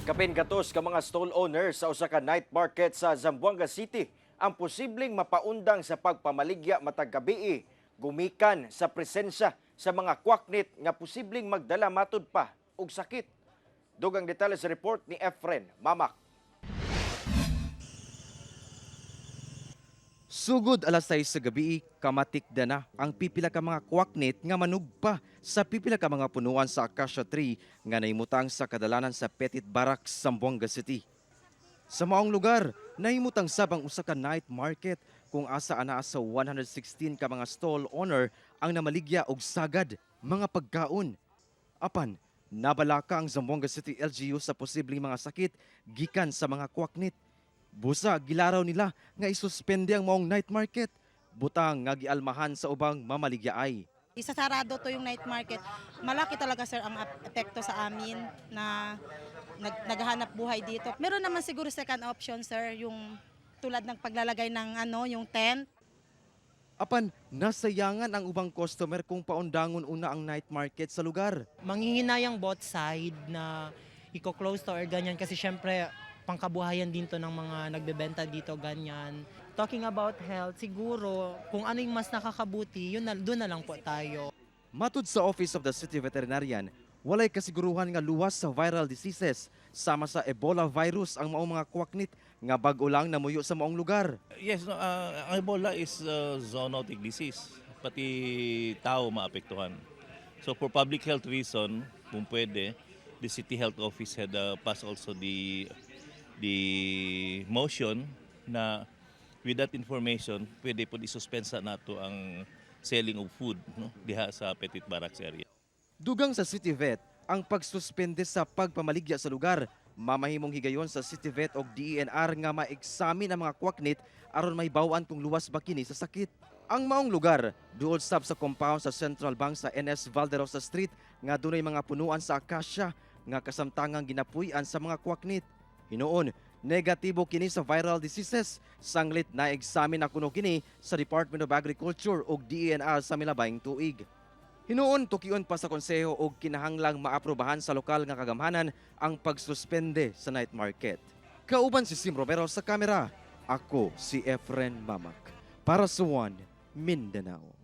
Kapin gatos ka mga stall owners sa usa ka night market sa Zamboanga City ang posibleng mapaundang sa pagpamaligya matag gabii gumikan sa presensya sa mga kwaknit nga posibleng magdala matud pa og sakit. Dugang detalye sa report ni Efren Mamak. Sugod alas 6 sa gabi, kamatikda na ang pipila ka mga kwaknit nga manugpa sa pipila ka mga punuan sa acacia tree nga nahimutang sa kadalanan sa Petit Barracks, Zamboanga City. Sa maong lugar, nahimutang sabang usa ka night market kung asa anaa sa 116 ka mga stall owner ang namaligya og sagad mga pagkaon. Apan, nabalaka ang Zamboanga City LGU sa posibleng mga sakit gikan sa mga kwaknit. Busa, gilaraw nila nga isuspende ang maong night market. Butang nga gialmahan sa ubang mamaligyaay. Isasarado to yung night market. Malaki talaga sir ang epekto sa amin na naghahanap buhay dito. Meron naman siguro second option sir, yung tulad ng paglalagay ng yung tent. Apan, nasayangan ang ubang customer kung paundangon una ang night market sa lugar. Manghihinayang both side na i-close to or ganyan kasi syempre pangkabuhayan din to ng mga nagbebenta dito ganyan. Talking about health, siguro kung ano yung mas nakakabuti, doon na lang po tayo. Matud sa Office of the City Veterinarian, walay kasiguruhan nga luwas sa viral diseases sama sa Ebola virus ang maong mga kwaknit nga bag-o lang namuyo sa maong lugar. Yes, no, ang Ebola is zoonotic disease. Pati tao maapektuhan. So for public health reason, kung pwede, the City Health Office had passed also the motion na with that information, pwede po isuspensa nato ang selling of food diha sa Petit Barracks area. Dugang sa City Vet, ang pagsuspende sa pagpamaligya sa lugar, mamahimong higayon sa City Vet o DENR nga ma-examine ang mga kwaknit aron may bawaan kung luwas ba kini sa sakit. Ang maong lugar, duol sab sa compound sa Central Bank sa NS Valderosa Street nga dunay mga punuan sa acacia nga kasamtangang ginapuy-an sa mga kwaknit. Hinoon, negatibo kini sa viral diseases. Sanglit na examine na kuno kini sa Department of Agriculture o DENR sa milabayng tuig. Hinoon, tukion pa sa konseho og kinahanglang maaprobahan sa lokal nga kagamhanan ang pagsuspende sa night market. Kauban si Sim Romero sa kamera. Ako si Efren Mamak para sa One Mindanao.